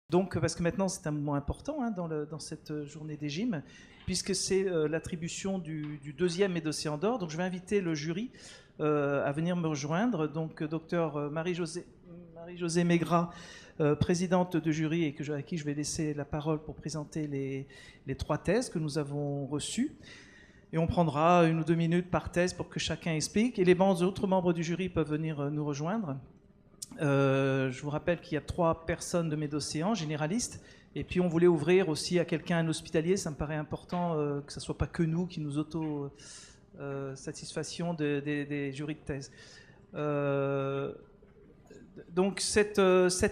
Donc, parce que maintenant, c'est un moment important dans cette journée des gym, puisque c'est l'attribution du deuxième Médocéan d'or. Donc, je vais inviter le jury à venir me rejoindre. Donc, docteur Marie-Josée Maigrat, présidente de jury, et à qui je vais laisser la parole pour présenter les 3 thèses que nous avons reçues. Et on prendra 1 ou 2 minutes par thèse pour que chacun explique. Et les autres membres du jury peuvent venir nous rejoindre. Je vous rappelle qu'il y a 3 personnes de Médocéan, généralistes, et puis on voulait ouvrir aussi à quelqu'un, un hospitalier. Ça me paraît important que ce ne soit pas que nous qui nous auto-satisfassions des jurys de thèse. Donc cette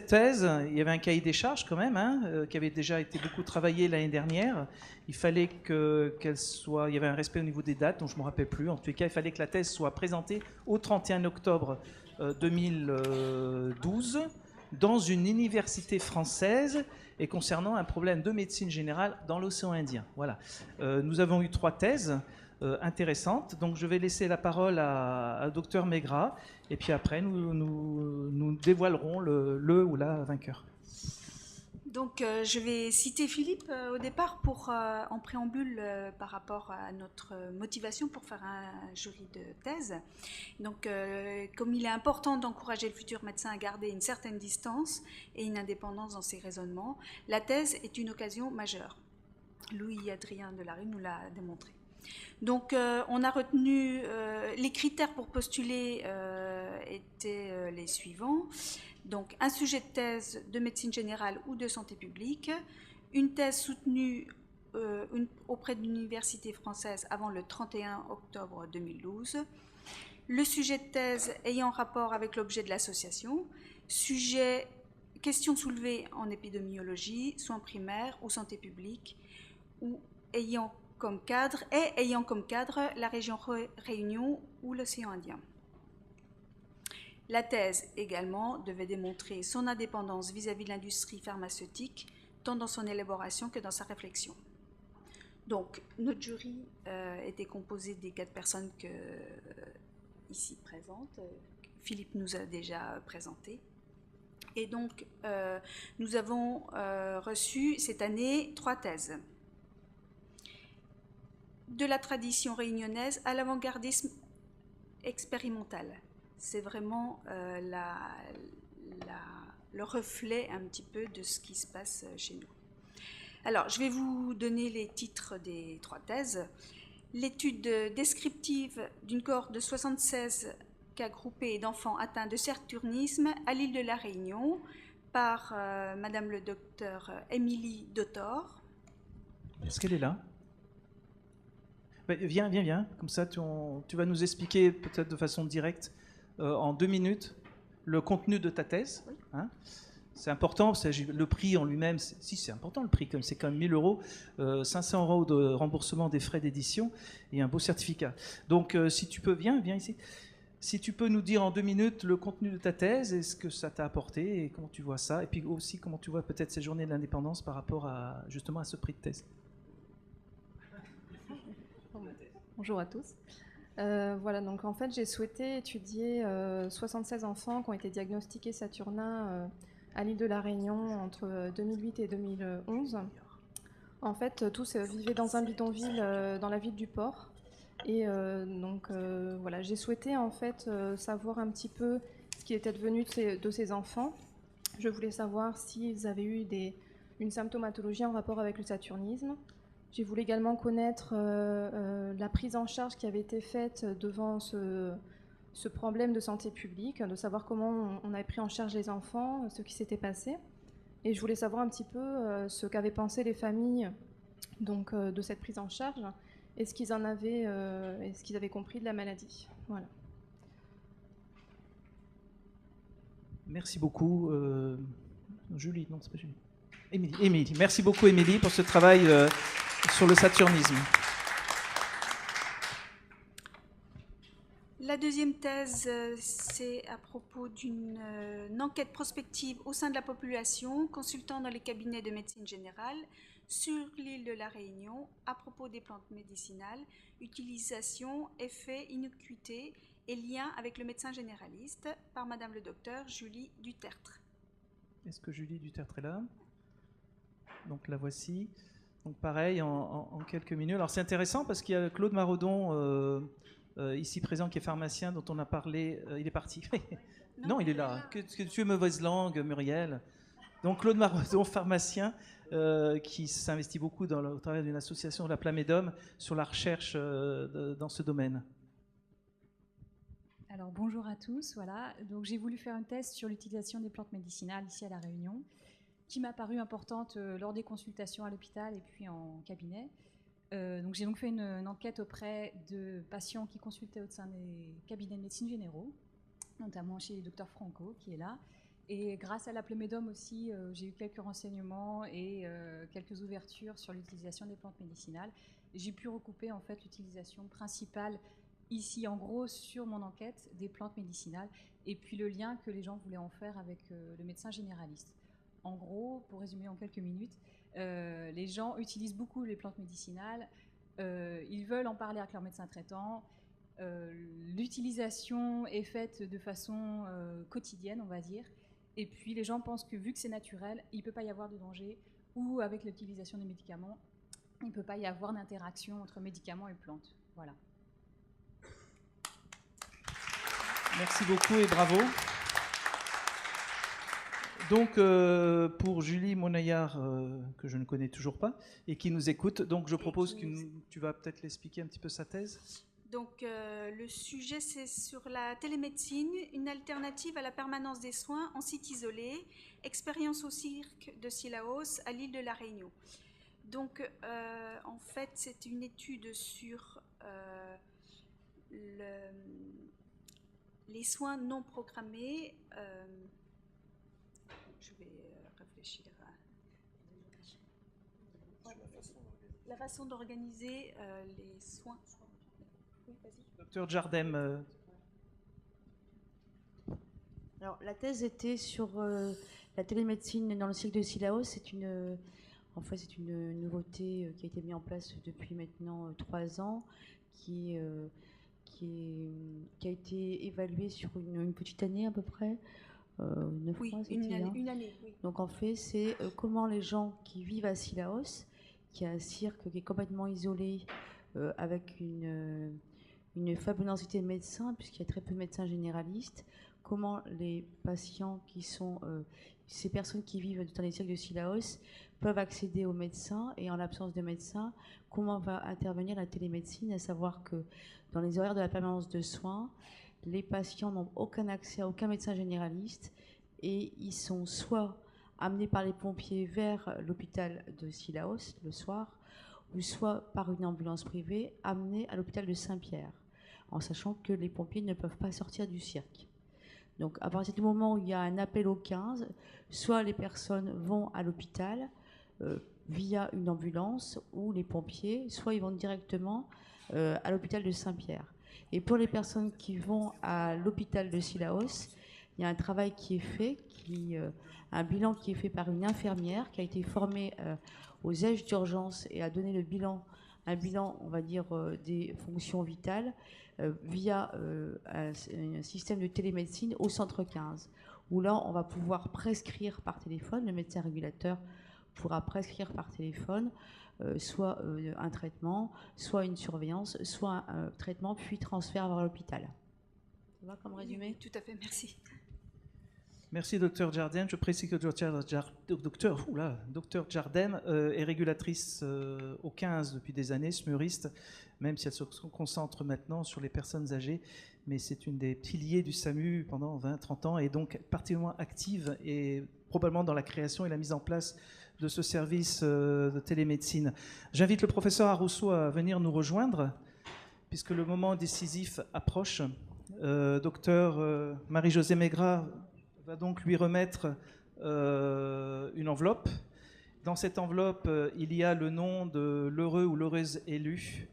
thèse, il y avait un cahier des charges quand même, qui avait déjà été beaucoup travaillé l'année dernière. Il fallait qu'elle soit, il y avait un respect au niveau des dates, dont je ne me rappelle plus. En tout cas, il fallait que la thèse soit présentée au 31 octobre 2012 dans une université française et concernant un problème de médecine générale dans l'océan Indien. Voilà. Nous avons eu 3 thèses intéressantes. Donc je vais laisser la parole à Dr Maigrat et puis après nous dévoilerons le ou la vainqueur. Donc je vais citer Philippe au départ en préambule par rapport à notre motivation pour faire un jury de thèse. Donc comme il est important d'encourager le futur médecin à garder une certaine distance et une indépendance dans ses raisonnements, la thèse est une occasion majeure. Louis-Adrien Delarue nous l'a démontré. Donc on a retenu les critères pour postuler étaient les suivants. Donc un sujet de thèse de médecine générale ou de santé publique, une thèse soutenue auprès d'une université française avant le 31 octobre 2012, le sujet de thèse ayant rapport avec l'objet de l'association, questions soulevées en épidémiologie, soins primaires ou santé publique, ou ayant comme cadre la région Réunion ou l'océan Indien. La thèse également devait démontrer son indépendance vis-à-vis de l'industrie pharmaceutique, tant dans son élaboration que dans sa réflexion. Donc, notre jury était composé des 4 personnes ici présentes. Philippe nous a déjà présenté. Et donc, nous avons reçu cette année 3 thèses. De la tradition réunionnaise à l'avant-gardisme expérimental. C'est vraiment le reflet un petit peu de ce qui se passe chez nous. Alors, je vais vous donner les titres des 3 thèses. L'étude descriptive d'une cohorte de 76 cas groupés d'enfants atteints de saturnisme à l'île de la Réunion par Madame le docteur Émilie Dotor. Est-ce qu'elle est là ? Viens. Comme ça, tu vas nous expliquer peut-être de façon directe, en 2 minutes, le contenu de ta thèse. Oui. Hein. C'est important, le prix en lui-même, c'est important le prix, comme c'est quand même 1 000 €, 500 € de remboursement des frais d'édition et un beau certificat. Donc si tu peux, viens ici. Si tu peux nous dire en 2 minutes le contenu de ta thèse et ce que ça t'a apporté et comment tu vois ça, et puis aussi comment tu vois peut-être ces journées de l'indépendance par rapport justement à ce prix de thèse. Bonjour à tous. Voilà, donc en fait, j'ai souhaité étudier 76 enfants qui ont été diagnostiqués saturnins à l'île de la Réunion entre 2008 et 2011. En fait, tous vivaient dans un bidonville dans la ville du port. Et voilà, j'ai souhaité en fait savoir un petit peu ce qui était devenu de ces enfants. Je voulais savoir s'ils avaient eu une symptomatologie en rapport avec le saturnisme. J'ai voulu également connaître la prise en charge qui avait été faite devant ce problème de santé publique, de savoir comment on avait pris en charge les enfants, ce qui s'était passé. Et je voulais savoir un petit peu ce qu'avaient pensé les familles donc, de cette prise en charge et ce qu'ils avaient compris de la maladie. Voilà. Merci beaucoup. Julie, non, c'est pas Julie. Émilie. Merci beaucoup, Émilie, pour ce travail sur le saturnisme. La deuxième thèse, c'est à propos d'une enquête prospective au sein de la population, consultant dans les cabinets de médecine générale sur l'île de la Réunion à propos des plantes médicinales, utilisation, effet, innocuité et lien avec le médecin généraliste par Madame le docteur Julie Dutertre. Est-ce que Julie Dutertre est là ? Donc la voici. Donc pareil, en quelques minutes. Alors c'est intéressant parce qu'il y a Claude Marodon, ici présent, qui est pharmacien, dont on a parlé. Il est parti. Non, il est là. Que tu es mauvaise langue, Muriel. Donc Claude Marodon, pharmacien, qui s'investit beaucoup au travers d'une association, la Plamédome, sur la recherche dans ce domaine. Alors bonjour à tous, voilà. Donc j'ai voulu faire un test sur l'utilisation des plantes médicinales ici à La Réunion, qui m'a paru importante lors des consultations à l'hôpital et puis en cabinet. Donc j'ai fait une enquête auprès de patients qui consultaient au sein des cabinets de médecine généraux, notamment chez le docteur Franco qui est là. Et grâce à la Plamédome aussi, j'ai eu quelques renseignements et quelques ouvertures sur l'utilisation des plantes médicinales. J'ai pu recouper en fait l'utilisation principale ici en gros sur mon enquête des plantes médicinales et puis le lien que les gens voulaient en faire avec le médecin généraliste. En gros, pour résumer en quelques minutes, les gens utilisent beaucoup les plantes médicinales, ils veulent en parler avec leur médecin traitant, l'utilisation est faite de façon quotidienne, on va dire, et puis les gens pensent que vu que c'est naturel, il ne peut pas y avoir de danger, ou avec l'utilisation des médicaments, il ne peut pas y avoir d'interaction entre médicaments et plantes. Voilà. Merci beaucoup et bravo. Donc, pour Julie Monayard, que je ne connais toujours pas, et qui nous écoute, donc je propose que tu vas peut-être l'expliquer un petit peu sa thèse. Donc, le sujet, c'est sur la télémédecine, une alternative à la permanence des soins en site isolé, expérience au cirque de Sillaos à l'île de la Réunion. Donc, en fait, c'est une étude sur les soins non programmés. Je vais réfléchir à la façon d'organiser les soins. Oui, vas-y. Docteur Jardem. Alors, la thèse était sur la télémédecine dans le cycle de Sillaos. C'est une nouveauté qui a été mise en place depuis maintenant 3 ans, qui a été évaluée sur une petite année à peu près. 9 oui, mois, une année. Oui. Donc en fait, c'est comment les gens qui vivent à Sillaos, qui est un cirque qui est complètement isolé, avec une faible densité de médecins, puisqu'il y a très peu de médecins généralistes, comment les patients qui sont ces personnes qui vivent dans les cirques de Sillaos peuvent accéder aux médecins, et en l'absence de médecins, comment va intervenir la télémédecine, à savoir que dans les horaires de la permanence de soins, les patients n'ont aucun accès à aucun médecin généraliste et ils sont soit amenés par les pompiers vers l'hôpital de Sillaos le soir, ou soit par une ambulance privée amenés à l'hôpital de Saint-Pierre, en sachant que les pompiers ne peuvent pas sortir du cirque. Donc à partir du moment où il y a un appel au 15, soit les personnes vont à l'hôpital via une ambulance, ou les pompiers, soit ils vont directement à l'hôpital de Saint-Pierre. Et pour les personnes qui vont à l'hôpital de Sillaos, il y a un travail qui est fait, un bilan qui est fait par une infirmière qui a été formée aux aides d'urgence et a donné un bilan, on va dire, des fonctions vitales via un système de télémédecine au centre 15, où là, on va pouvoir prescrire par téléphone, le médecin régulateur pourra prescrire par téléphone soit un traitement, soit une surveillance, soit un traitement, puis transfert vers l'hôpital. Ça va comme résumé ? Oui, tout à fait, merci. Merci, docteur Jardem. Je précise que docteur Jardem est régulatrice au 15 depuis des années, smuriste, même si elle se concentre maintenant sur les personnes âgées, mais c'est une des piliers du SAMU pendant 20-30 ans, et donc particulièrement active, et probablement dans la création et la mise en place de ce service de télémédecine. J'invite le professeur Arrosso à venir nous rejoindre, puisque le moment décisif approche. Docteur Marie-Josée Maigrat va donc lui remettre une enveloppe. Dans cette enveloppe, il y a le nom de l'heureux ou l'heureuse élue.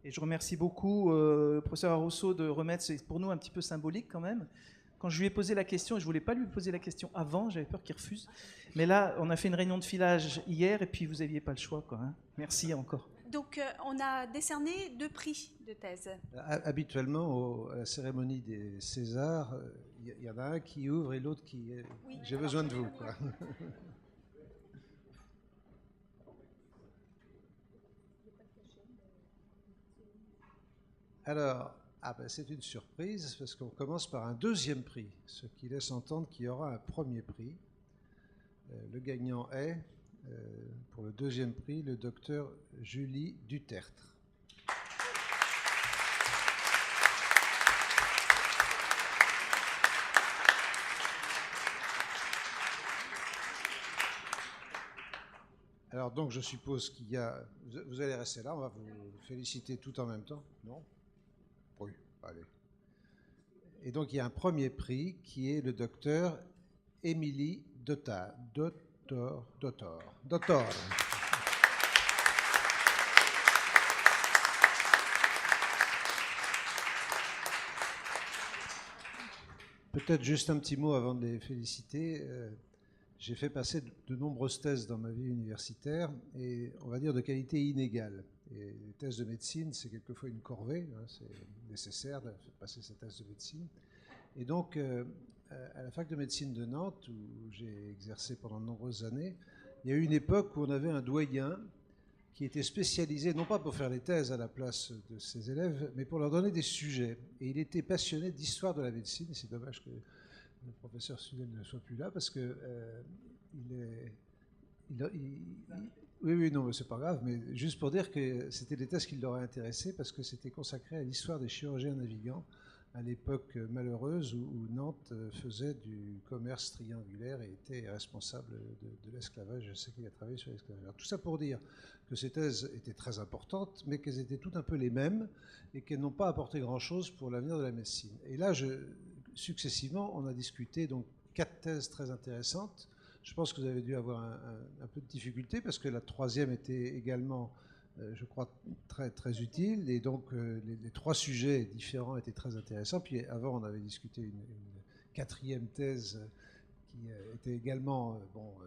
Et je remercie beaucoup le professeur Arrosso de remettre, c'est pour nous un petit peu symbolique quand même. Quand je lui ai posé la question, et je ne voulais pas lui poser la question avant, j'avais peur qu'il refuse. Mais là, on a fait une réunion de filage hier, et puis vous n'aviez pas le choix, quoi, hein. Merci encore. Donc, on a décerné 2 prix de thèse. Habituellement, à la cérémonie des Césars, il y en a un qui ouvre et l'autre qui... Oui, J'ai besoin de vous, quoi. Alors, c'est une surprise parce qu'on commence par un deuxième prix, ce qui laisse entendre qu'il y aura un premier prix. Le gagnant est, pour le deuxième prix, le docteur Julie Dutertre. Alors donc je suppose qu'il y a... Vous allez rester là, on va vous féliciter tout en même temps, non? Oui, allez. Et donc il y a un premier prix qui est le docteur Émilie Dotor. Peut-être juste un petit mot avant de les féliciter. J'ai fait passer de nombreuses thèses dans ma vie universitaire et on va dire de qualité inégale. Et les thèses de médecine, c'est quelquefois une corvée, hein, c'est nécessaire de faire passer ces thèses de médecine. Et donc, à la fac de médecine de Nantes, où j'ai exercé pendant de nombreuses années, il y a eu une époque où on avait un doyen qui était spécialisé, non pas pour faire les thèses à la place de ses élèves, mais pour leur donner des sujets. Et il était passionné d'histoire de la médecine, et c'est dommage que le professeur Sudel ne soit plus là, parce que oui, non, mais c'est pas grave, mais juste pour dire que c'était des thèses qui l'auraient intéressé, parce que c'était consacré à l'histoire des chirurgiens navigants, à l'époque malheureuse où Nantes faisait du commerce triangulaire et était responsable de l'esclavage. Je sais qu'il a travaillé sur l'esclavage. Tout ça pour dire que ces thèses étaient très importantes, mais qu'elles étaient toutes un peu les mêmes et qu'elles n'ont pas apporté grand-chose pour l'avenir de la médecine. Et là, successivement, on a discuté donc 4 thèses très intéressantes. Je pense que vous avez dû avoir un peu de difficulté parce que la troisième était également, je crois, très, très utile. Et donc, les 3 sujets différents étaient très intéressants. Puis avant, on avait discuté une 4e thèse qui était également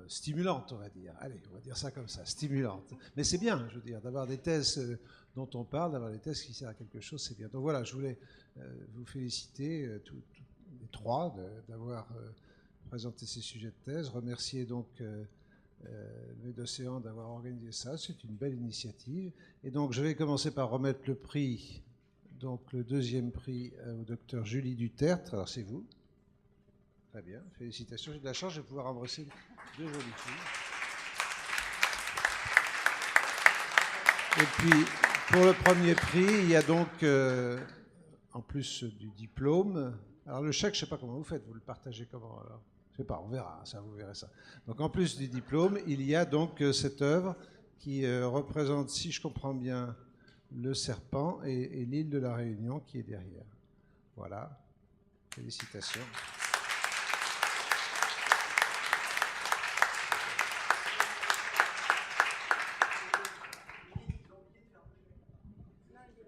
stimulante, on va dire. Allez, on va dire ça comme ça, stimulante. Mais c'est bien, je veux dire, d'avoir des thèses dont on parle, d'avoir des thèses qui servent à quelque chose, c'est bien. Donc voilà, je voulais vous féliciter les 3 d'avoir présenté ces sujets de thèse. Remercier donc Medocéan d'avoir organisé ça. C'est une belle initiative. Et donc, je vais commencer par remettre le prix, donc le 2e prix au docteur Julie Dutertre. Alors, c'est vous. Très bien, félicitations. J'ai de la chance, je vais pouvoir embrasser 2 jolies filles. Et puis, pour le premier prix, il y a donc, en plus du diplôme, alors le chèque, je ne sais pas comment vous faites, vous le partagez comment alors? Je ne sais pas, on verra, ça, vous verrez ça. Donc en plus du diplôme, il y a donc cette œuvre qui représente, si je comprends bien, le serpent et l'île de la Réunion qui est derrière. Voilà, félicitations.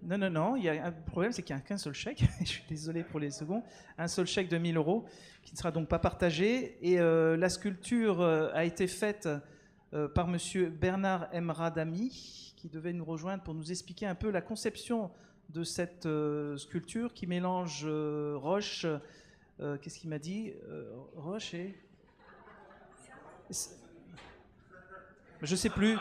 Non, il y a un problème, c'est qu'il n'y a qu'un seul chèque, je suis désolé pour les seconds, un seul chèque de 1 000 € qui ne sera donc pas partagé. Et la sculpture a été faite par monsieur Bernard Emradami, qui devait nous rejoindre pour nous expliquer un peu la conception de cette sculpture qui mélange roche, qu'est-ce qu'il m'a dit, roche et... Je ne sais plus.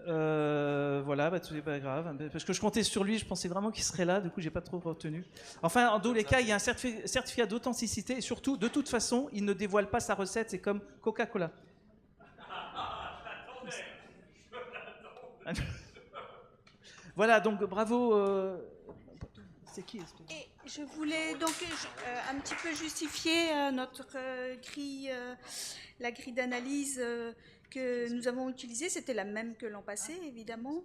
Voilà, c'est pas grave, parce que je comptais sur lui, je pensais vraiment qu'il serait là, du coup j'ai pas trop retenu. Enfin, en tous les cas, il y a un certificat d'authenticité, et surtout, de toute façon, il ne dévoile pas sa recette, c'est comme Coca-Cola. Voilà, donc bravo. C'est qui? Et je voulais donc un petit peu justifier notre grille, la grille d'analyse que nous avons utilisée. C'était la même que l'an passé, évidemment.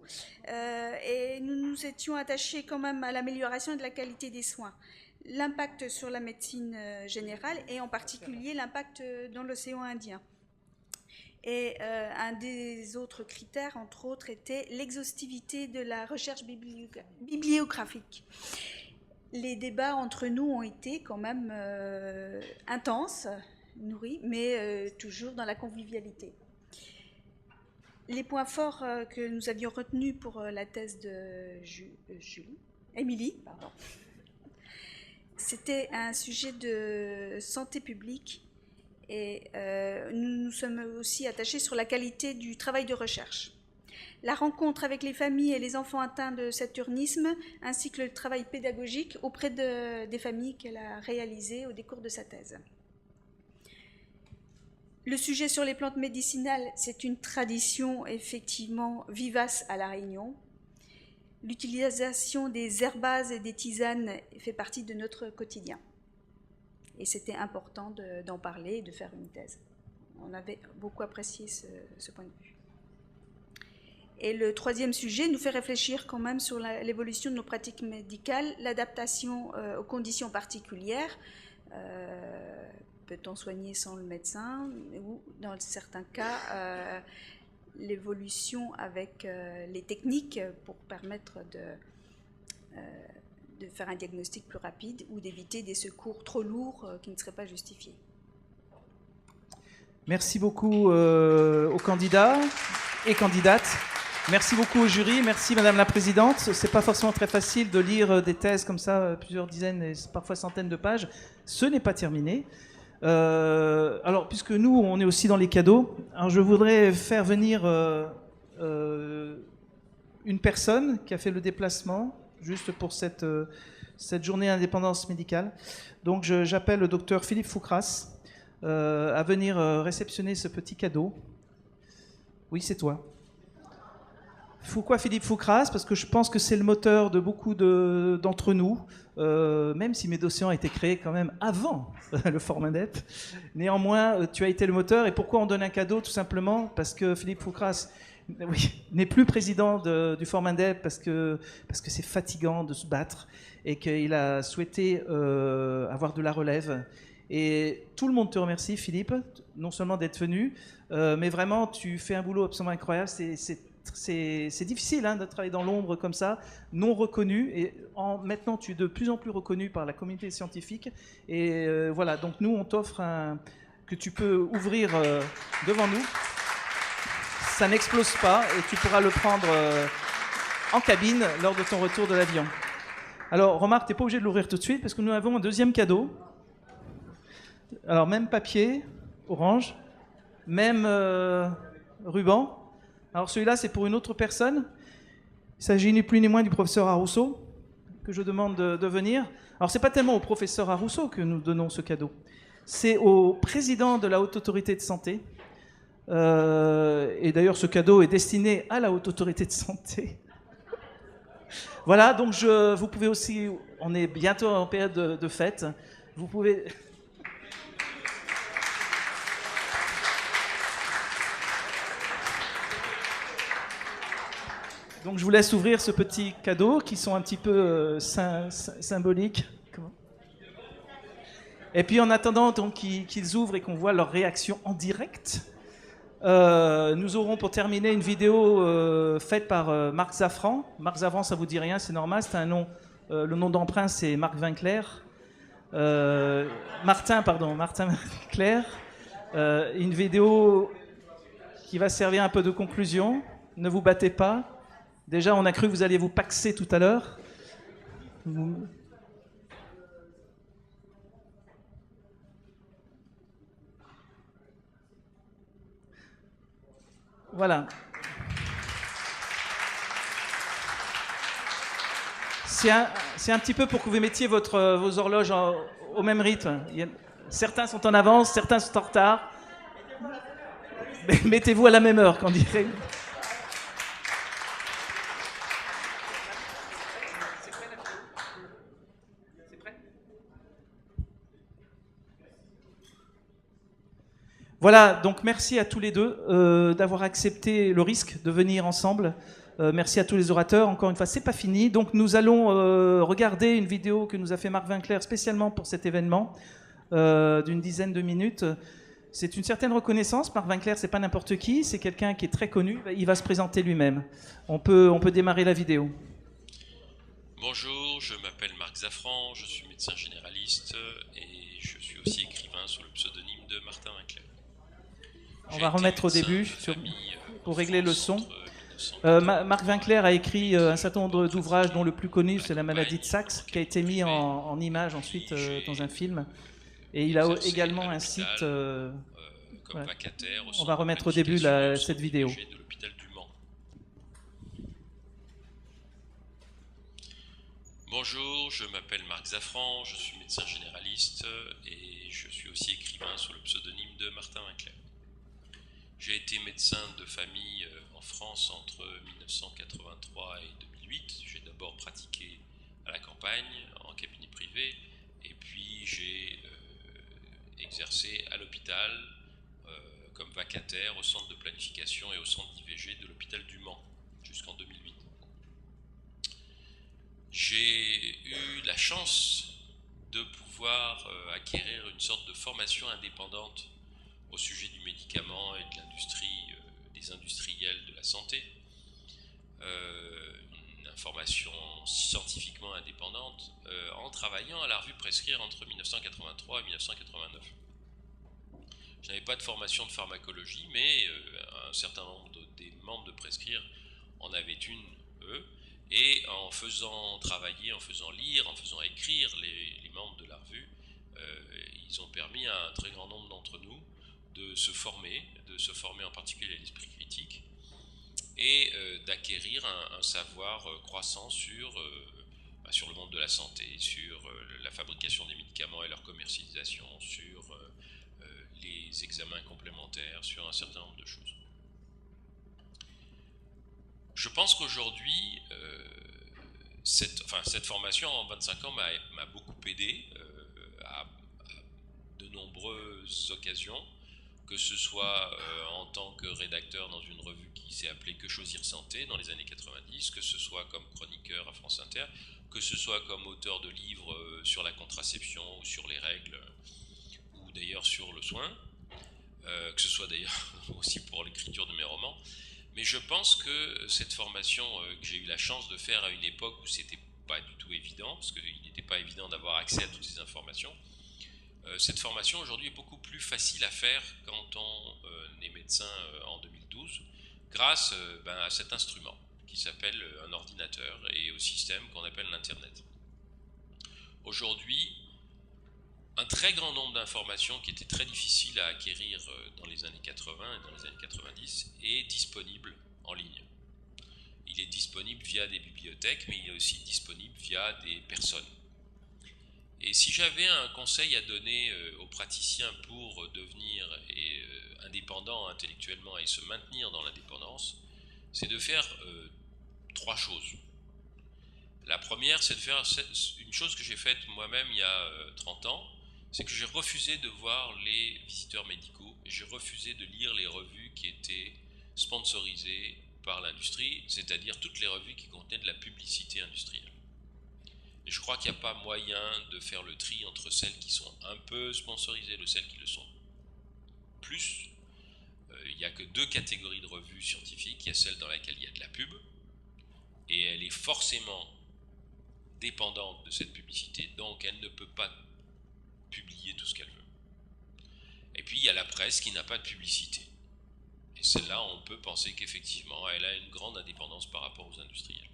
Et nous nous étions attachés quand même à l'amélioration de la qualité des soins. L'impact sur la médecine générale et en particulier l'impact dans l'océan Indien. Et un des autres critères, entre autres, était l'exhaustivité de la recherche bibliographique. Les débats entre nous ont été quand même intenses, nourris, mais toujours dans la convivialité. Les points forts que nous avions retenus pour la thèse de Émilie, c'était un sujet de santé publique et nous nous sommes aussi attachés sur la qualité du travail de recherche. La rencontre avec les familles et les enfants atteints de saturnisme, ainsi que le travail pédagogique auprès des familles qu'elle a réalisé au décours de sa thèse. Le sujet sur les plantes médicinales, c'est une tradition effectivement vivace à La Réunion. L'utilisation des herbases et des tisanes fait partie de notre quotidien. Et c'était important d'en parler et de faire une thèse. On avait beaucoup apprécié ce point de vue. Et le troisième sujet nous fait réfléchir quand même sur l'évolution de nos pratiques médicales, l'adaptation aux conditions particulières. Peut-on soigner sans le médecin, ou dans certains cas, l'évolution avec les techniques pour permettre de faire un diagnostic plus rapide ou d'éviter des secours trop lourds qui ne seraient pas justifiés. Merci beaucoup aux candidats et candidates. Merci beaucoup au jury. Merci Madame la Présidente. C'est pas forcément très facile de lire des thèses comme ça, plusieurs dizaines et parfois centaines de pages. Ce n'est pas terminé. Alors, puisque nous, on est aussi dans les cadeaux, alors je voudrais faire venir une personne qui a fait le déplacement juste pour cette journée d'indépendance médicale. Donc, j'appelle le docteur Philippe Foucras à venir réceptionner ce petit cadeau. Oui, c'est toi. Pourquoi Philippe Foucras? Parce que je pense que c'est le moteur de beaucoup d'entre nous, même si Médocéan a été créé quand même avant le Formandep. Néanmoins, tu as été le moteur. Et pourquoi on donne un cadeau? Tout simplement parce que Philippe Foucras n'est plus président du Formandep parce que c'est fatigant de se battre et qu'il a souhaité avoir de la relève. Et tout le monde te remercie, Philippe, non seulement d'être venu, mais vraiment, tu fais un boulot absolument incroyable. C'est difficile de travailler dans l'ombre comme ça, non reconnu. Et maintenant, tu es de plus en plus reconnu par la communauté scientifique. Et voilà, donc nous, on t'offre que tu peux ouvrir devant nous. Ça n'explose pas et tu pourras le prendre en cabine lors de ton retour de l'avion. Alors, remarque, tu n'es pas obligé de l'ouvrir tout de suite parce que nous avons un deuxième cadeau. Alors, même papier, orange, même ruban. Alors celui-là, c'est pour une autre personne. Il s'agit ni plus ni moins du professeur Arousseau, que je demande de venir. Alors c'est pas tellement au professeur Arousseau que nous donnons ce cadeau. C'est au président de la Haute Autorité de Santé. Et d'ailleurs, ce cadeau est destiné à la Haute Autorité de Santé. Voilà, donc vous pouvez aussi... On est bientôt en période de fête. Vous pouvez... Donc je vous laisse ouvrir ce petit cadeau qui sont un petit peu symboliques. Comment ? Et puis en attendant qu'ils ouvrent et qu'on voit leur réaction en direct, nous aurons pour terminer une vidéo faite par Marc Zafran. Marc Zafran, ça vous dit rien, c'est normal, c'est un nom. Le nom d'emprunt, c'est Marc Vinclair. Martin Vinclair. Une vidéo qui va servir un peu de conclusion. Ne vous battez pas. Déjà, on a cru que vous alliez vous paxer tout à l'heure. Voilà. C'est un petit peu pour que vous mettiez vos horloges au même rythme. Certains sont en avance, certains sont en retard. Mais mettez-vous à la même heure, qu'on dirait. Voilà, donc merci à tous les deux d'avoir accepté le risque de venir ensemble. Merci à tous les orateurs. Encore une fois, c'est pas fini. Donc nous allons regarder une vidéo que nous a fait Marc Vinclair spécialement pour cet événement, d'une dizaine de minutes. C'est une certaine reconnaissance. Marc Vinclair, c'est pas n'importe qui, c'est quelqu'un qui est très connu. Il va se présenter lui-même. On peut démarrer la vidéo. Bonjour, je m'appelle Marc Zafran, je suis médecin généraliste et je suis aussi écrivain sous le pseudonyme de Martin Vinclair. On va remettre au début pour régler le son. Marc Winkler a écrit un certain nombre d'ouvrages, dont le plus connu, c'est La maladie de Saxe, qui a été mis en image ensuite dans un film. Et il a également un site. Comme Ouais. vacataire au On centre va de remettre au début planification cette vidéo. de l'hôpital du Mans. Bonjour, je m'appelle Marc Zaffran, je suis médecin généraliste et je suis aussi écrivain sous le pseudonyme de Martin Winkler. J'ai été médecin de famille en France entre 1983 et 2008. J'ai d'abord pratiqué à la campagne, en cabinet privé, et puis j'ai exercé à l'hôpital comme vacataire au centre de planification et au centre d'IVG de l'hôpital du Mans jusqu'en 2008. J'ai eu la chance de pouvoir acquérir une sorte de formation indépendante au sujet du médicament et de l'industrie, des industriels de la santé. Une information scientifiquement indépendante en travaillant à la revue Prescrire entre 1983 et 1989. Je n'avais pas de formation de pharmacologie, mais un certain nombre des membres de Prescrire en avaient une, eux, et en faisant travailler, en faisant lire, en faisant écrire les membres de la revue, ils ont permis à un très grand nombre d'entre nous de se former en particulier à l'esprit critique, et d'acquérir un savoir croissant sur le monde de la santé, sur la fabrication des médicaments et leur commercialisation, sur les examens complémentaires, sur un certain nombre de choses. Je pense qu'aujourd'hui, cette formation en 25 ans m'a beaucoup aidé à de nombreuses occasions, que ce soit en tant que rédacteur dans une revue qui s'est appelée Que choisir santé dans les années 90, que ce soit comme chroniqueur à France Inter, que ce soit comme auteur de livres sur la contraception ou sur les règles, ou d'ailleurs sur le soin, que ce soit d'ailleurs aussi pour l'écriture de mes romans. Mais je pense que cette formation que j'ai eu la chance de faire à une époque où c'était pas du tout évident, parce qu'il n'était pas évident d'avoir accès à toutes ces informations, cette formation aujourd'hui est beaucoup plus facile à faire quand on est médecin en 2012, grâce à cet instrument qui s'appelle un ordinateur et au système qu'on appelle l'Internet. Aujourd'hui, un très grand nombre d'informations qui étaient très difficiles à acquérir dans les années 80 et dans les années 90 est disponible en ligne. Il est disponible via des bibliothèques, mais il est aussi disponible via des personnes. Et si j'avais un conseil à donner aux praticiens pour devenir indépendants intellectuellement et se maintenir dans l'indépendance, c'est de faire 3 choses. La première, c'est de faire une chose que j'ai faite moi-même il y a 30 ans, c'est que j'ai refusé de voir les visiteurs médicaux, et j'ai refusé de lire les revues qui étaient sponsorisées par l'industrie, c'est-à-dire toutes les revues qui contenaient de la publicité industrielle. Et je crois qu'il n'y a pas moyen de faire le tri entre celles qui sont un peu sponsorisées et celles qui le sont plus. Il n'y a que 2 catégories de revues scientifiques. Il y a celle dans laquelle il y a de la pub, et elle est forcément dépendante de cette publicité, donc elle ne peut pas publier tout ce qu'elle veut. Et puis il y a la presse qui n'a pas de publicité. Et celle-là, on peut penser qu'effectivement, elle a une grande indépendance par rapport aux industriels.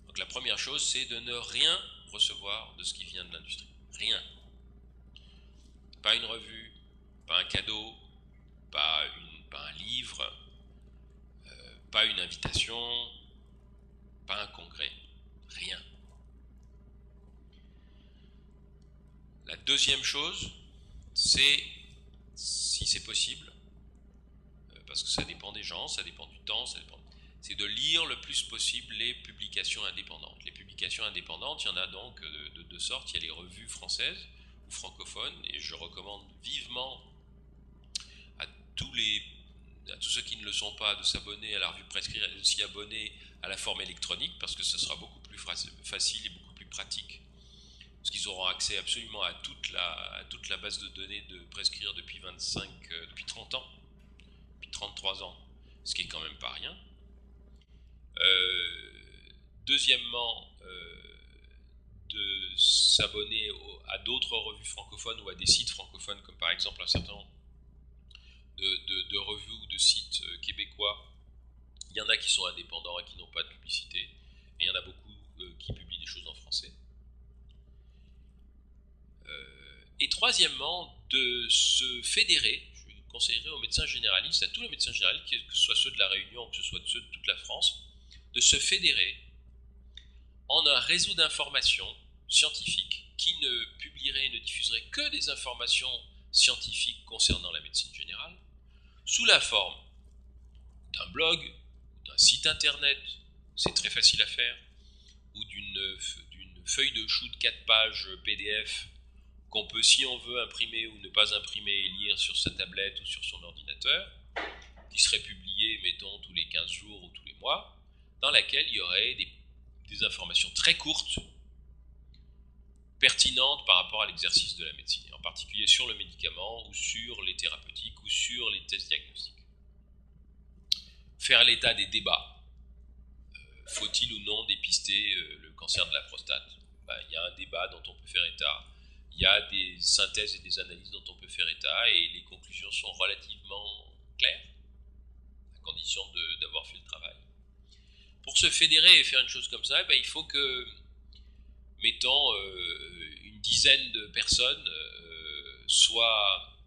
Donc la première chose, c'est de ne rien recevoir de ce qui vient de l'industrie. Rien. Pas une revue, pas un cadeau, pas un livre, pas une invitation, pas un congrès. Rien. La deuxième chose, c'est, si c'est possible, parce que ça dépend des gens, ça dépend du temps, c'est de lire le plus possible les publications indépendantes. Les publications indépendantes, il y en a donc de 2 sortes. Il y a les revues françaises ou francophones, et je recommande vivement à tous ceux qui ne le sont pas de s'abonner à la revue Prescrire et de s'y abonner à la forme électronique, parce que ce sera beaucoup plus facile et beaucoup plus pratique. Parce qu'ils auront accès absolument à toute la base de données de Prescrire depuis 30 ans, depuis 33 ans, ce qui est quand même pas rien. Deuxièmement, de s'abonner à d'autres revues francophones ou à des sites francophones, comme par exemple un certain nombre de revues ou de sites québécois Il y en a qui sont indépendants et qui n'ont pas de publicité, et il y en a beaucoup qui publient des choses en français. Et troisièmement, de se fédérer. Je conseillerais aux médecins généralistes, à tous les médecins généralistes, que ce soit ceux de la Réunion, que ce soit ceux de toute la France, de se fédérer en un réseau d'informations scientifiques qui ne publierait et ne diffuserait que des informations scientifiques concernant la médecine générale, sous la forme d'un blog, d'un site internet, c'est très facile à faire, ou d'une feuille de chou de 4 pages PDF qu'on peut, si on veut, imprimer ou ne pas imprimer et lire sur sa tablette ou sur son ordinateur, qui serait publiée, mettons, tous les 15 jours ou tous les mois, dans laquelle il y aurait des informations très courtes, pertinentes par rapport à l'exercice de la médecine, en particulier sur le médicament ou sur les thérapeutiques ou sur les tests diagnostiques. Faire l'état des débats. Faut-il ou non dépister le cancer de la prostate? Il y a un débat dont on peut faire état. Il y a des synthèses et des analyses dont on peut faire état et les conclusions sont relativement claires, à condition d'avoir fait le travail. Pour se fédérer et faire une chose comme ça, il faut que, mettons, une dizaine de personnes soient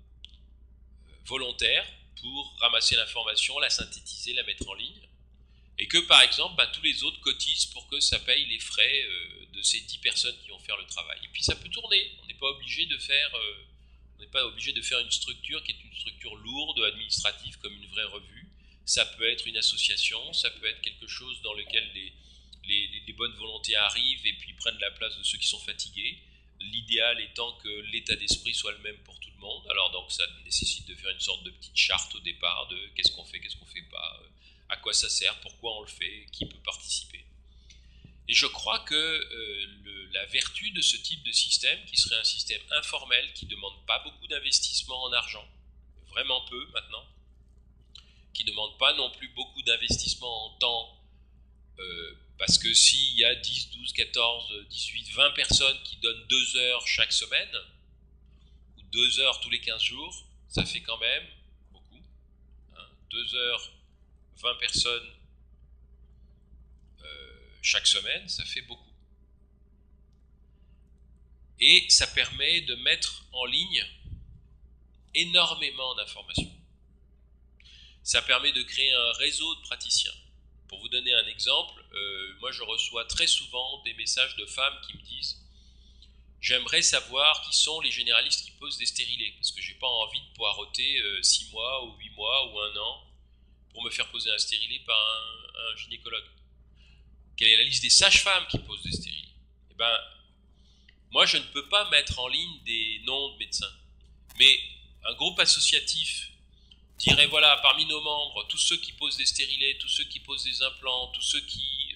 volontaires pour ramasser l'information, la synthétiser, la mettre en ligne, et que par exemple tous les autres cotisent pour que ça paye les frais de ces 10 personnes qui vont faire le travail. Et puis ça peut tourner, on n'est pas obligé de faire une structure qui est une structure lourde, administrative, comme une vraie revue. Ça peut être une association, ça peut être quelque chose dans lequel les bonnes volontés arrivent et puis prennent la place de ceux qui sont fatigués. L'idéal étant que l'état d'esprit soit le même pour tout le monde. Alors donc ça nécessite de faire une sorte de petite charte au départ de qu'est-ce qu'on fait pas, à quoi ça sert, pourquoi on le fait, qui peut participer. Et je crois que la vertu de ce type de système, qui serait un système informel, qui ne demande pas beaucoup d'investissement en argent, vraiment peu maintenant, qui ne demande pas non plus beaucoup d'investissement en temps, parce que s'il y a 10, 12, 14, 18, 20 personnes qui donnent 2 heures chaque semaine, ou 2 heures tous les 15 jours, ça fait quand même beaucoup. 2 heures, 20 personnes chaque semaine, ça fait beaucoup. Et ça permet de mettre en ligne énormément d'informations. Ça permet de créer un réseau de praticiens. Pour vous donner un exemple, moi je reçois très souvent des messages de femmes qui me disent « J'aimerais savoir qui sont les généralistes qui posent des stérilés, parce que je n'ai pas envie de poireauter 6 mois ou 8 mois ou 1 an pour me faire poser un stérilet par un gynécologue. Quelle est la liste des sages-femmes qui posent des stérilés ?» Eh bien, moi je ne peux pas mettre en ligne des noms de médecins, mais un groupe associatif dirait voilà, parmi nos membres, tous ceux qui posent des stérilets, tous ceux qui posent des implants, tous ceux qui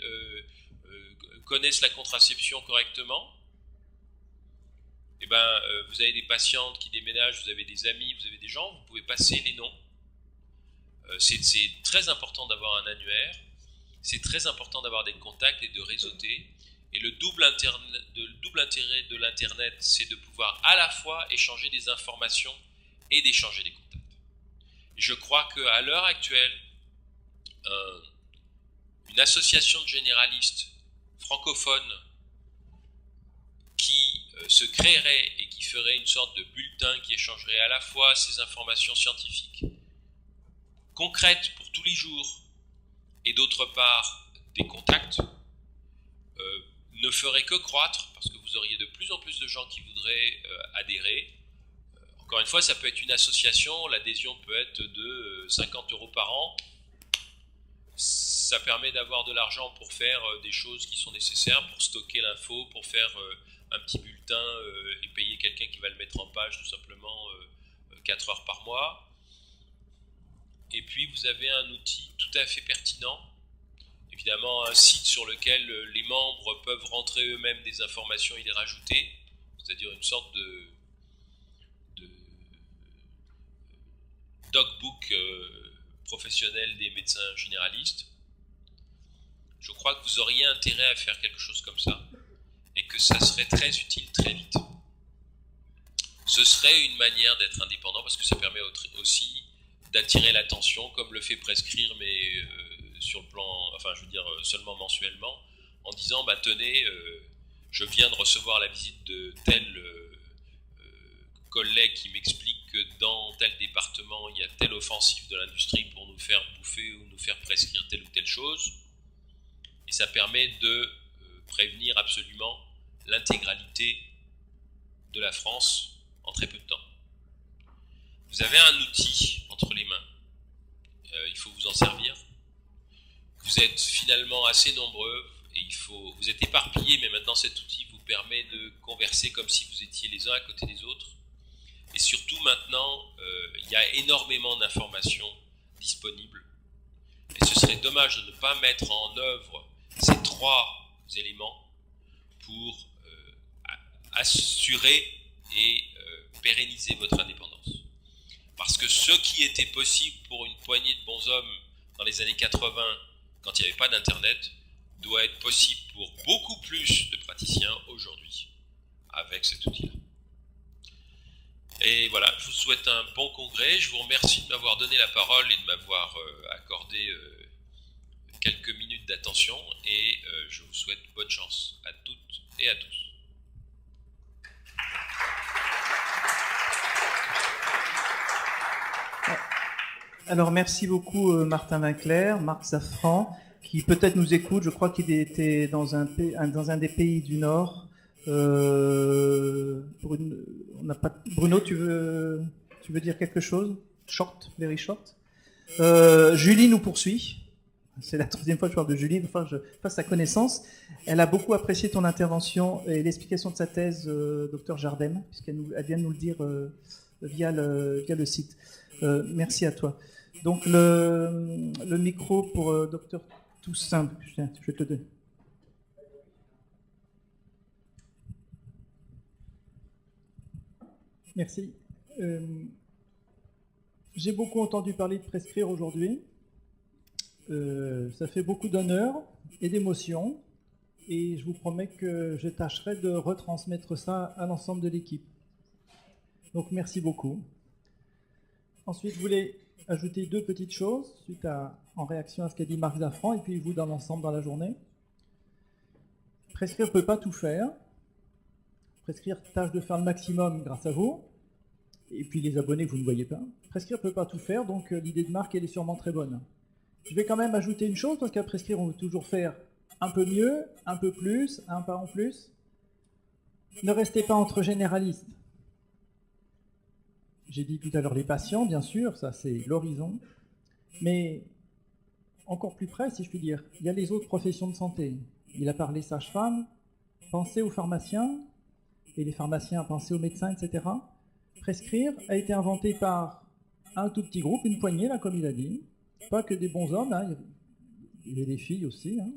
connaissent la contraception correctement, eh ben, vous avez des patientes qui déménagent, vous avez des amis, vous avez des gens, vous pouvez passer les noms. C'est très important d'avoir un annuaire, c'est très important d'avoir des contacts et de réseauter. Et le double intérêt de l'Internet, c'est de pouvoir à la fois échanger des informations et d'échanger des contacts. Je crois qu'à l'heure actuelle, une association de généralistes francophones qui se créerait et qui ferait une sorte de bulletin qui échangerait à la fois ces informations scientifiques concrètes pour tous les jours et d'autre part des contacts, ne ferait que croître parce que vous auriez de plus en plus de gens qui voudraient adhérer. Encore une fois, ça peut être une association, l'adhésion peut être de 50 € par an. Ça permet d'avoir de l'argent pour faire des choses qui sont nécessaires, pour stocker l'info, pour faire un petit bulletin et payer quelqu'un qui va le mettre en page tout simplement 4 heures par mois. Et puis vous avez un outil tout à fait pertinent, évidemment un site sur lequel les membres peuvent rentrer eux-mêmes des informations et les rajouter, c'est-à-dire une sorte de dogbook professionnel des médecins généralistes. Je crois que vous auriez intérêt à faire quelque chose comme ça et que ça serait très utile très vite. Ce serait une manière d'être indépendant parce que ça permet aussi d'attirer l'attention comme le fait Prescrire, mais sur le plan, enfin je veux dire seulement mensuellement, en disant bah tenez, je viens de recevoir la visite de tel collègue qui m'explique que dans tel département il y a telle offensive de l'industrie pour nous faire bouffer ou nous faire prescrire telle ou telle chose, et ça permet de prévenir absolument l'intégralité de la France en très peu de temps. Vous avez un outil entre les mains, il faut vous en servir. Vous êtes finalement assez nombreux et vous êtes éparpillés, mais maintenant cet outil vous permet de converser comme si vous étiez les uns à côté des autres. Et surtout maintenant, il y a énormément d'informations disponibles. Et ce serait dommage de ne pas mettre en œuvre ces 3 éléments pour assurer et pérenniser votre indépendance. Parce que ce qui était possible pour une poignée de bons hommes dans les années 80, quand il n'y avait pas d'Internet, doit être possible pour beaucoup plus de praticiens aujourd'hui, avec cet outil-là. Et voilà, je vous souhaite un bon congrès, je vous remercie de m'avoir donné la parole et de m'avoir accordé quelques minutes d'attention, et je vous souhaite bonne chance à toutes et à tous. Alors merci beaucoup Martin Winkler, Marc Safran, qui peut-être nous écoute. Je crois qu'il était dans un des pays du Nord. Bruno, tu veux dire quelque chose? Short, very short. Julie nous poursuit. C'est la 3e fois que je parle de Julie. Enfin, je fasse sa connaissance. Elle a beaucoup apprécié ton intervention et l'explication de sa thèse, Dr Jardem, puisqu'elle vient de nous le dire via le site. Merci à toi. Donc le micro pour Dr Toussaint. Je vais te le donner. Merci. J'ai beaucoup entendu parler de prescrire aujourd'hui. Ça fait beaucoup d'honneur et d'émotion. Et je vous promets que je tâcherai de retransmettre ça à l'ensemble de l'équipe. Donc merci beaucoup. Ensuite, je voulais ajouter 2 petites choses en réaction à ce qu'a dit Marc Safran et puis vous dans l'ensemble dans la journée. Prescrire ne peut pas tout faire. Prescrire tâche de faire le maximum grâce à vous. Et puis les abonnés que vous ne voyez pas. Prescrire ne peut pas tout faire, donc l'idée de Marc elle est sûrement très bonne. Je vais quand même ajouter une chose, parce qu'à prescrire on veut toujours faire un peu mieux, un peu plus, un pas en plus. Ne restez pas entre généralistes. J'ai dit tout à l'heure les patients, bien sûr, ça c'est l'horizon. Mais encore plus près, si je puis dire, il y a les autres professions de santé. Il a parlé sage-femme, pensez aux pharmaciens, et les pharmaciens, pensez aux médecins, etc. Prescrire a été inventé par un tout petit groupe, une poignée, là, comme il a dit. Pas que des bons hommes, hein, il y a des filles aussi. Hein.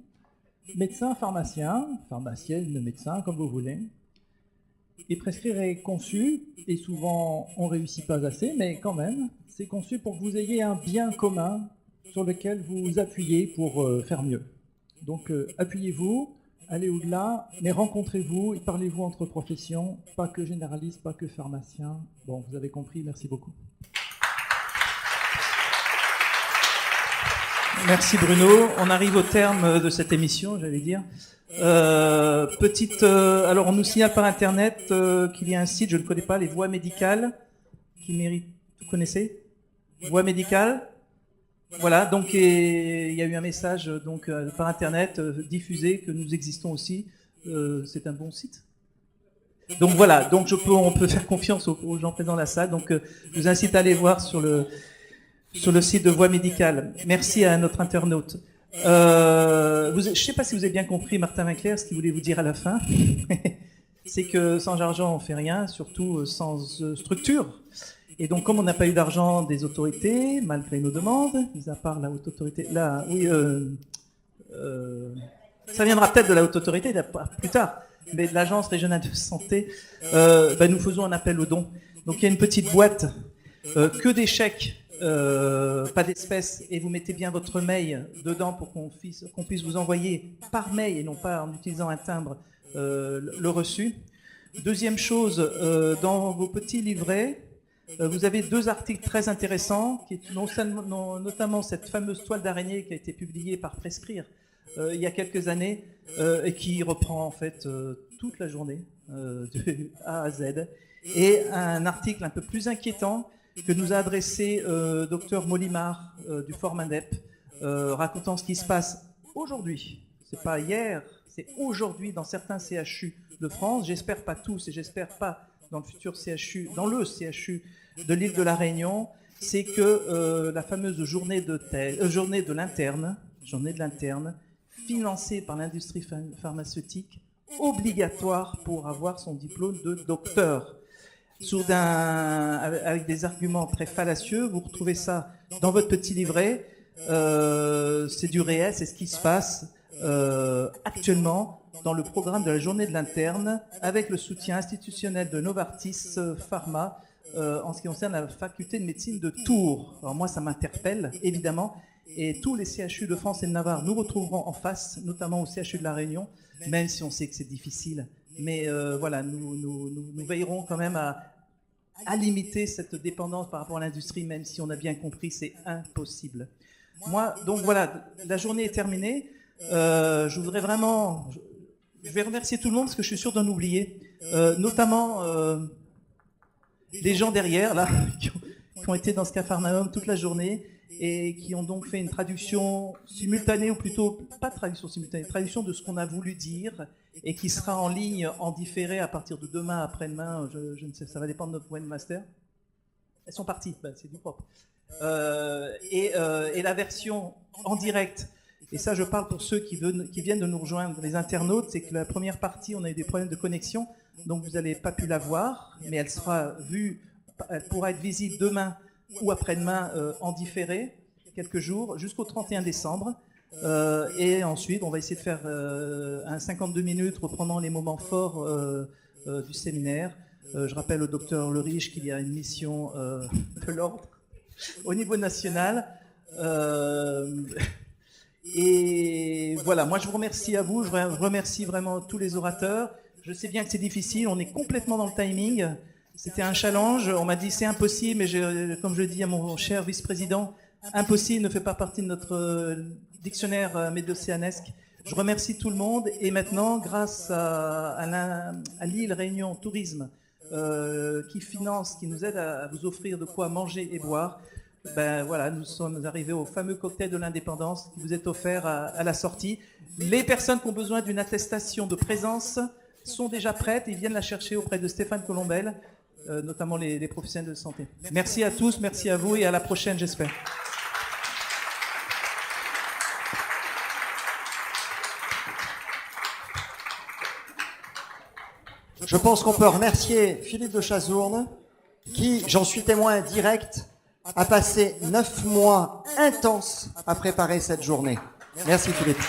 Médecins, pharmaciens, pharmaciennes, médecins, comme vous voulez. Et prescrire est conçu, et souvent on ne réussit pas assez, mais quand même, c'est conçu pour que vous ayez un bien commun sur lequel vous appuyez pour faire mieux. Donc appuyez-vous, allez au-delà, mais rencontrez-vous et parlez-vous entre professions, pas que généralistes, pas que pharmaciens. Bon, vous avez compris, merci beaucoup. Merci Bruno. On arrive au terme de cette émission, j'allais dire. Alors on nous signale par internet qu'il y a un site, je ne connais pas, les voies médicales, qui mérite. Vous connaissez? Voies médicales. Voilà, donc il y a eu un message donc par internet diffusé que nous existons aussi. C'est un bon site. Donc voilà, donc on peut faire confiance aux gens présents dans la salle. Donc je vous incite à aller voir sur le site de Voies médicales. Merci à notre internaute. Je ne sais pas si vous avez bien compris, Martin Winkler, ce qu'il voulait vous dire à la fin. C'est que sans argent, on ne fait rien, surtout sans structure. Et donc, comme on n'a pas eu d'argent des autorités, malgré nos demandes, mis à part la haute autorité, ça viendra peut-être de la haute autorité plus tard, mais de l'agence régionale de santé, nous faisons un appel aux dons. Donc, il y a une petite boîte, que des chèques, pas d'espèces, et vous mettez bien votre mail dedans pour qu'on puisse vous envoyer par mail et non pas en utilisant un timbre le reçu. Deuxième chose, dans vos petits livrets, Vous avez 2 articles très intéressants, qui est notamment cette fameuse toile d'araignée qui a été publiée par Prescrire il y a quelques années et qui reprend en fait toute la journée de A à Z, et un article un peu plus inquiétant que nous a adressé Dr Molimar du Forum Indep, racontant ce qui se passe aujourd'hui. C'est pas hier, c'est aujourd'hui dans certains CHU de France. J'espère pas tous et j'espère pas dans le futur CHU, dans le CHU de l'île de la Réunion. C'est que la fameuse journée de l'interne, financée par l'industrie pharmaceutique, obligatoire pour avoir son diplôme de docteur. Avec des arguments très fallacieux, vous retrouvez ça dans votre petit livret. C'est du réel, c'est ce qui se passe actuellement dans le programme de la journée de l'interne, avec le soutien institutionnel de Novartis Pharma en ce qui concerne la faculté de médecine de Tours. Alors moi, ça m'interpelle, évidemment, et tous les CHU de France et de Navarre nous retrouveront en face, notamment au CHU de La Réunion, même si on sait que c'est difficile. Mais voilà, nous veillerons quand même à limiter cette dépendance par rapport à l'industrie, même si on a bien compris, c'est impossible. Moi, donc voilà, la journée est terminée. Je voudrais vraiment... Je vais remercier tout le monde parce que je suis sûr d'en oublier. Notamment les gens derrière, là, qui ont été dans ce Capharnaüm toute la journée et qui ont donc fait une traduction simultanée, ou plutôt, pas traduction simultanée, traduction de ce qu'on a voulu dire, et qui sera en ligne, en différé à partir de demain, après-demain, je ne sais, ça va dépendre de notre webmaster. Elles sont parties, ben, c'est du propre. Et la version en direct, et ça je parle pour ceux qui viennent de nous rejoindre, les internautes, c'est que la première partie, on a eu des problèmes de connexion, donc vous n'avez pas pu la voir, mais elle sera vue, elle pourra être visible demain ou après-demain en différé, quelques jours, jusqu'au 31 décembre. Et ensuite, on va essayer de faire un 52 minutes reprenant les moments forts du séminaire. Je rappelle au docteur Le Riche qu'il y a une mission de l'ordre au niveau national. Et voilà, moi je vous remercie à vous, je remercie vraiment tous les orateurs. Je sais bien que c'est difficile, on est complètement dans le timing. C'était un challenge, on m'a dit c'est impossible, mais comme je dis à mon cher vice-président, impossible ne fait pas partie de notre dictionnaire médocéanesque. Je remercie tout le monde, et maintenant, grâce à l'île Réunion Tourisme, qui finance, qui nous aide à vous offrir de quoi manger et boire, ben voilà, nous sommes arrivés au fameux cocktail de l'indépendance qui vous est offert à la sortie. Les personnes qui ont besoin d'une attestation de présence sont déjà prêtes, ils viennent la chercher auprès de Stéphane Colombel, notamment les professionnels de santé. Merci à tous, merci à vous, et à la prochaine, j'espère. Je pense qu'on peut remercier Philippe de Chazourne, qui, j'en suis témoin direct, a passé 9 mois intenses à préparer cette journée. Merci Philippe.